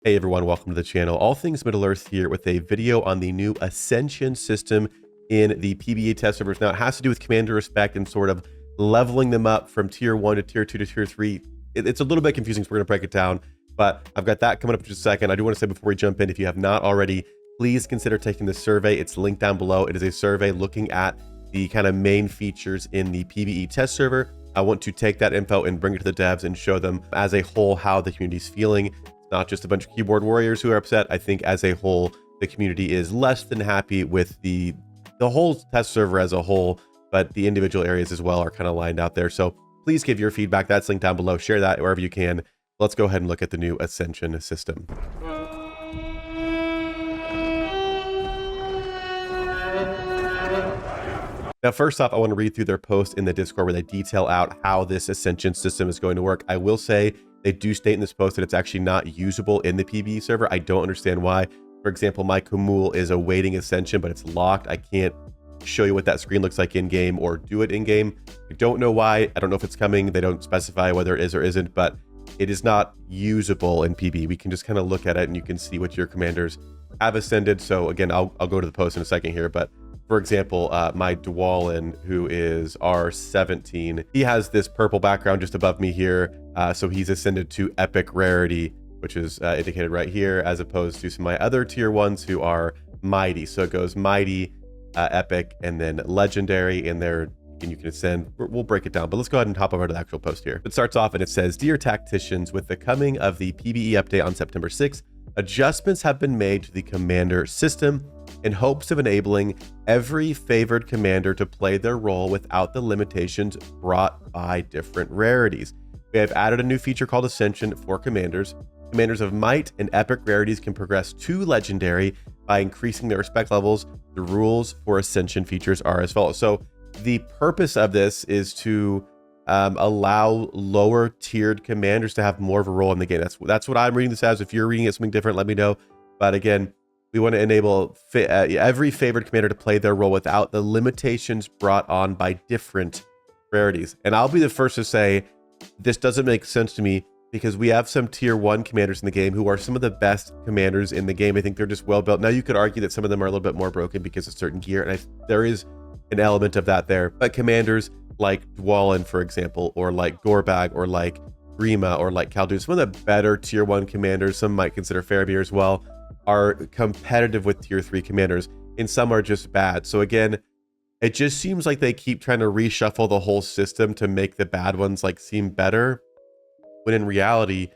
Hey everyone, welcome to the channel. All Things Middle-earth here with a video on the new Ascension system in the PBE test servers. Now it has to do with commander respect and sort of leveling them up from tier 1 to tier 2 to tier 3. It's a little bit confusing, so we're going to break it down, but I've got that coming up in just a second. I do want to say before we jump in, if you have not already, please consider taking the survey. It's linked down below. It is a survey looking at the kind of main features in the PBE test server. I want to take that info and bring it to the devs and show them as a whole how the community is feeling. Not just a bunch of keyboard warriors who are upset. I think as a whole, the community is less than happy with the whole test server as a whole, but the individual areas as well are kind of lined out there. So please give your feedback. That's linked down below. Share that wherever you can. Let's go ahead and look at the new Ascension system. Now, first off, I want to read through their post in the Discord where they detail out how this Ascension system is going to work. I will say they do state in this post that it's actually not usable in the PBE server. I don't understand why. For example, my Kumul is awaiting Ascension, but it's locked. I can't show you what that screen looks like in game or do it in game. I don't know why. I don't know if it's coming. They don't specify whether it is or isn't, but it is not usable in PBE. We can just kind of look at it and you can see what your commanders have ascended. So again, I'll go to the post in a second here, but for example, my Dwalin, who is R17, he has this purple background just above me here. So he's ascended to epic rarity, which is indicated right here, as opposed to some of my other tier 1s who are mighty. So it goes mighty, epic, and then legendary, and there you can ascend. We'll break it down, but let's go ahead and hop over to the actual post here. It starts off and it says, "Dear tacticians, with the coming of the PBE update on September 6th, adjustments have been made to the commander system in hopes of enabling every favored commander to play their role without the limitations brought by different rarities. We have added a new feature called Ascension for commanders. Commanders of might and epic rarities can progress to legendary by increasing their respect levels. The rules for Ascension features are as follows." So the purpose of this is to allow lower tiered commanders to have more of a role in the game. That's what I'm reading this as. If you're reading it something different, let me know. But again, we want to enable every favored commander to play their role without the limitations brought on by different rarities. And I'll be the first to say this doesn't make sense to me, because we have some tier 1 commanders in the game who are some of the best commanders in the game. I think they're just well built. Now you could argue that some of them are a little bit more broken because of certain gear, and there is an element of that there. But commanders like Dwalin, for example, or like Gorbag, or like Grima, or like Khaldun, some of the better tier 1 commanders, some might consider Faramir as well, are competitive with tier 3 commanders, and some are just bad. So again, it just seems like they keep trying to reshuffle the whole system to make the bad ones like seem better, when in reality,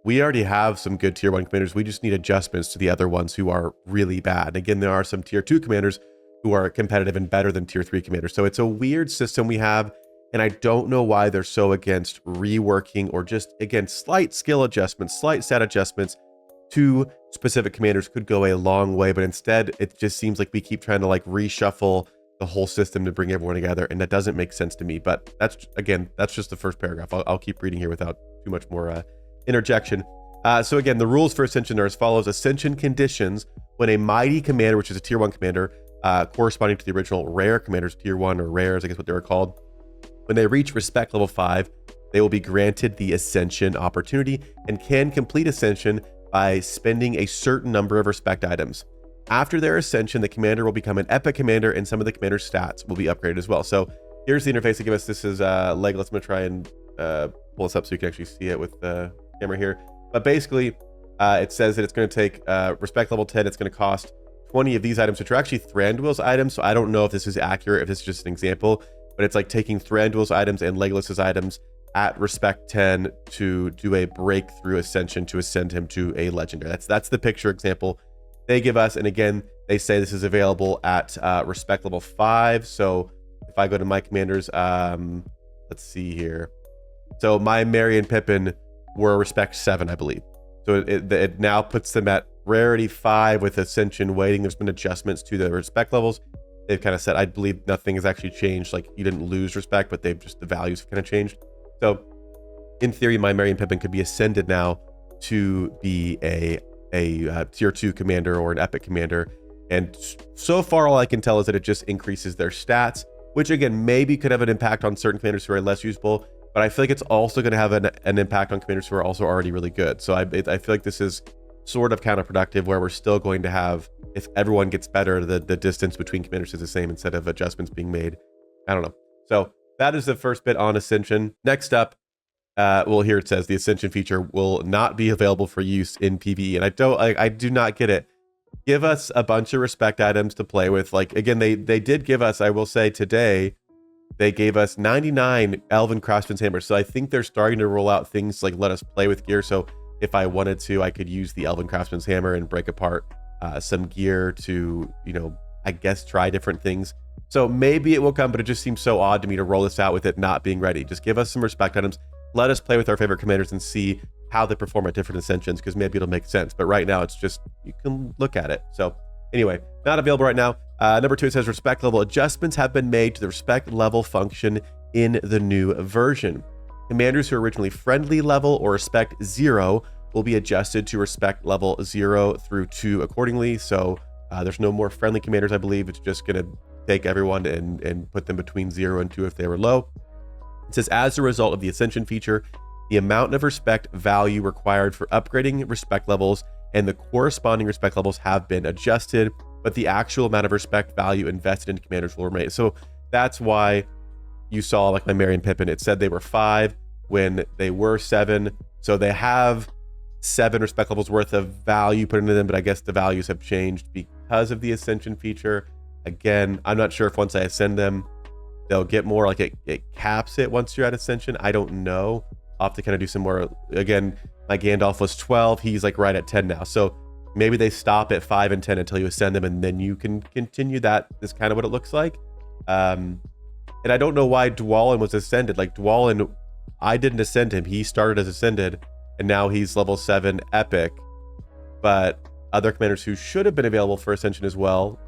we already have some good tier 1 commanders. We just need adjustments to the other ones who are really bad. Again, there are some tier 2 commanders who are competitive and better than tier 3 commanders. So it's a weird system we have, and I don't know why they're so against reworking or just, again, slight skill adjustments, slight stat adjustments to specific commanders could go a long way, but instead it just seems like we keep trying to like reshuffle the whole system to bring everyone together, and that doesn't make sense to me. But that's just the first paragraph. I'll keep reading here without too much more interjection. So again, the rules for Ascension are as follows. Ascension conditions: when a mighty commander, which is a tier 1 commander, corresponding to the original rare commanders, tier 1 or rares, I guess what they were called, when they reach respect level 5, they will be granted the Ascension opportunity and can complete Ascension by spending a certain number of respect items. After their Ascension, the commander will become an epic commander, and some of the commander's stats will be upgraded as well. So here's the interface they give us. This is Legolas. I'm gonna try and pull this up so you can actually see it with the camera here. But basically, it says that it's going to take respect level 10. It's going to cost 20 of these items, which are actually Thranduil's items. So I don't know if this is accurate, if this is just an example, but it's like taking Thranduil's items and Legolas's items at respect 10 to do a breakthrough Ascension to ascend him to a legendary. That's the picture example they give us. And again, they say this is available at respect level 5. So if I go to my commanders, let's see here. So my Merry and Pippin were respect 7, I believe. So it now puts them at rarity 5 with Ascension waiting. There's been adjustments to the respect levels. They've kind of said, I believe nothing has actually changed. Like, you didn't lose respect, but they've just, the values have kind of changed. So in theory, my Merry and Pippin could be ascended now to be a tier 2 commander or an epic commander. And so far, all I can tell is that it just increases their stats, which again, maybe could have an impact on certain commanders who are less usable, but I feel like it's also going to have an impact on commanders who are also already really good. So I feel like this is sort of counterproductive, where we're still going to have, if everyone gets better, the distance between commanders is the same instead of adjustments being made. I don't know. So that is the first bit on Ascension. Next up, well, here it says the Ascension feature will not be available for use in PBE, and I do not get it. Give us a bunch of respect items to play with. Like, again, they did give us, I will say today, they gave us 99 Elven Craftsman's Hammers. So I think they're starting to roll out things like let us play with gear. So if I wanted to, I could use the Elven Craftsman's Hammer and break apart some gear to, you know, I guess try different things. So maybe it will come, but it just seems so odd to me to roll this out with it not being ready. Just give us some respect items. Let us play with our favorite commanders and see how they perform at different ascensions, because maybe it'll make sense. But right now, it's just, you can look at it. So anyway, not available right now. Number 2, it says respect level adjustments have been made to the respect level function in the new version. Commanders who are originally friendly level or respect 0 will be adjusted to respect level 0 through 2 accordingly. So there's no more friendly commanders, I believe. It's just going to take everyone and put them between 0 and 2 if they were low. It says, as a result of the Ascension feature, the amount of respect value required for upgrading respect levels and the corresponding respect levels have been adjusted, but the actual amount of respect value invested in commanders will remain. So that's why you saw, like my Merry and Pippin, it said they were 5 when they were 7. So they have 7 respect levels worth of value put into them, but I guess the values have changed because of the Ascension feature. Again, I'm not sure if once I ascend them, they'll get more, like it caps it once you're at Ascension. I don't know. I'll have to kind of do some more. Again, my Gandalf was 12. He's like right at 10 now. So maybe they stop at 5 and 10 until you ascend them, and then you can continue. That is kind of what it looks like. And I don't know why Dwalin was ascended. Like Dwalin, I didn't ascend him. He started as ascended, and now he's level 7 epic. But other commanders who should have been available for Ascension as well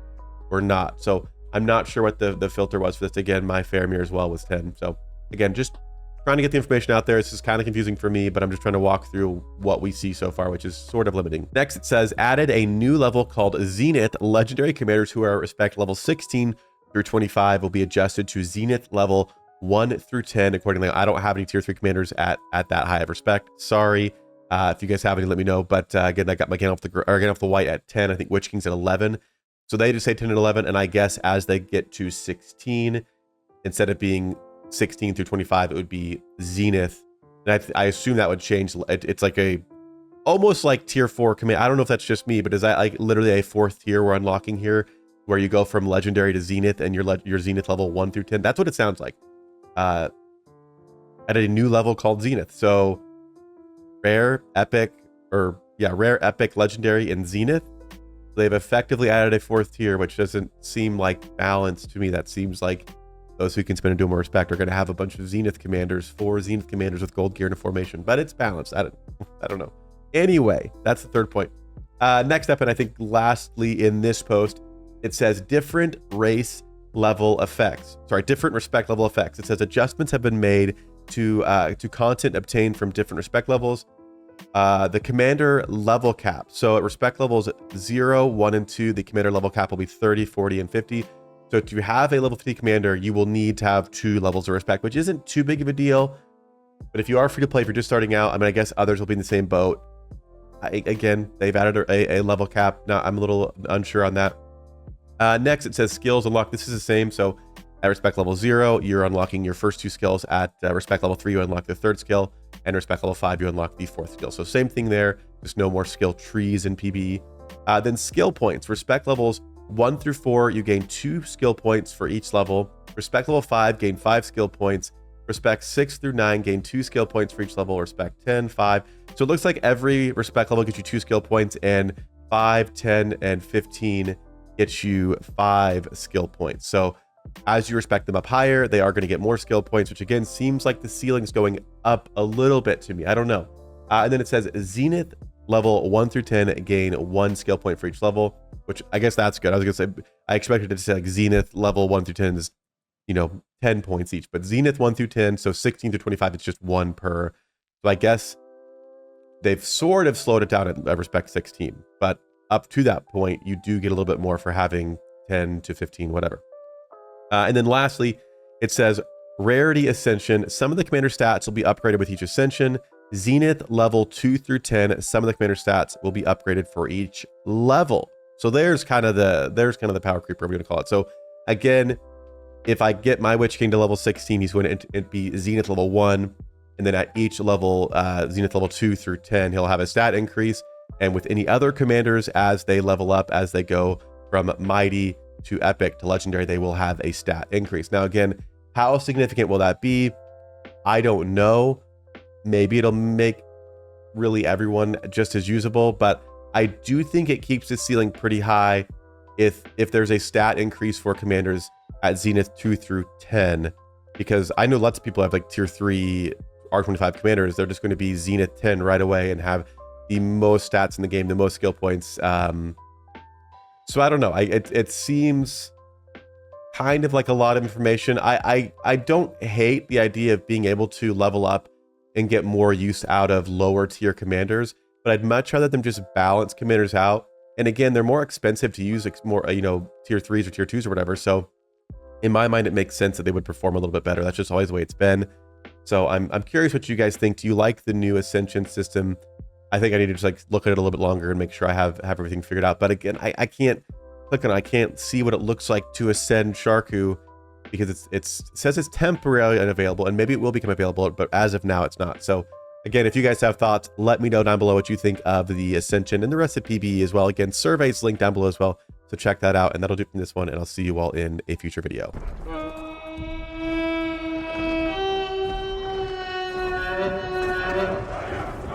were not. So I'm not sure what the filter was for this. Again, my Faramir as well was 10. So again, just trying to get the information out there. This is kind of confusing for me, but I'm just trying to walk through what we see so far, which is sort of limiting. Next, it says added a new level called Zenith. Legendary commanders who are respect level 16 through 25 will be adjusted to Zenith level 1 through 10 accordingly. I don't have any tier 3 commanders at that high of respect. Sorry. If you guys have any, let me know. But again, I got my Gandalf the White at 10. I think Witch King's at 11. So they just say 10 and 11. And I guess as they get to 16, instead of being 16 through 25, it would be Zenith. And I assume that would change. It's like almost like tier 4 command. I don't know if that's just me, but is that like literally a 4th tier we're unlocking here, where you go from legendary to Zenith and your Zenith level 1 through 10? That's what it sounds like. At a new level called Zenith. So rare, epic, rare, epic, legendary, and Zenith. They've effectively added a 4th tier, which doesn't seem like balanced to me. That seems like those who can spend and do more respect are going to have a bunch of Zenith commanders, 4 Zenith commanders with gold gear and a formation, but it's balanced. I don't know. Anyway, that's the 3rd point. Next up, and I think lastly in this post, it says different race level effects. Sorry, different respect level effects. It says adjustments have been made to content obtained from different respect levels. The commander level cap. So at respect levels 0, 1, and 2, the commander level cap will be 30, 40, and 50. So to have a level 50 commander, you will need to have 2 levels of respect, which isn't too big of a deal. But if you are free to play, if you're just starting out, I mean, I guess others will be in the same boat. Again, they've added a level cap. Now, I'm a little unsure on that. Next, it says skills unlock. This is the same. So at respect level 0, you're unlocking your first 2 skills. At respect level 3, you unlock the 3rd skill. And respect level 5, you unlock the 4th skill. So same thing there. There's no more skill trees in PBE. Then skill points. Respect levels 1 through 4, you gain 2 skill points for each level. Respect level 5, gain 5 skill points. Respect 6 through 9, gain 2 skill points for each level. Respect 10, 5. So it looks like every respect level gets you 2 skill points, and 5, 10, and 15 gets you 5 skill points. So as you respect them up higher, they are going to get more skill points, which again seems like the ceiling's going up a little bit to me. I don't know. And then it says Zenith level 1 through 10 gain 1 skill point for each level, which I guess that's good. I was going to say, I expected it to say like Zenith level 1 through 10 is, 10 points each, but Zenith 1 through 10, so 16 to 25, it's just 1 per. So I guess they've sort of slowed it down at respect 16, but up to that point, you do get a little bit more for having 10 to 15, whatever. And then lastly, it says Rarity Ascension. Some of the commander stats will be upgraded with each Ascension. Zenith level 2 through 10, some of the commander stats will be upgraded for each level. So there's kind of the power creep, whatever we're going to call it. So again, if I get my Witch King to level 16, he's going to be Zenith level 1. And then at each level, Zenith level 2 through 10, he'll have a stat increase. And with any other commanders, as they level up, as they go from Mighty to Epic to Legendary, they will have a stat increase. Now, again, how significant will that be? I don't know. Maybe it'll make really everyone just as usable, but I do think it keeps the ceiling pretty high if there's a stat increase for commanders at Zenith 2 through 10, because I know lots of people have like tier 3 R25 commanders. They're just going to be Zenith 10 right away and have the most stats in the game, the most skill points. So I don't know. It seems kind of like a lot of information. I don't hate the idea of being able to level up and get more use out of lower tier commanders, but I'd much rather them just balance commanders out. And again, they're more expensive to use, more, you know, tier 3s or tier 2s or whatever. So in my mind, it makes sense that they would perform a little bit better. That's just always the way it's been. So I'm curious what you guys think. Do you like the new Ascension system? I think I need to just like look at it a little bit longer and make sure I have everything figured out. But again, I can't click on it. I can't see what it looks like to ascend Sharku, because it says it's temporarily unavailable, and maybe it will become available, but as of now, it's not. So again, if you guys have thoughts, let me know down below what you think of the Ascension and the rest of PBE as well. Again, surveys linked down below as well. So check that out, and that'll do it from this one, and I'll see you all in a future video.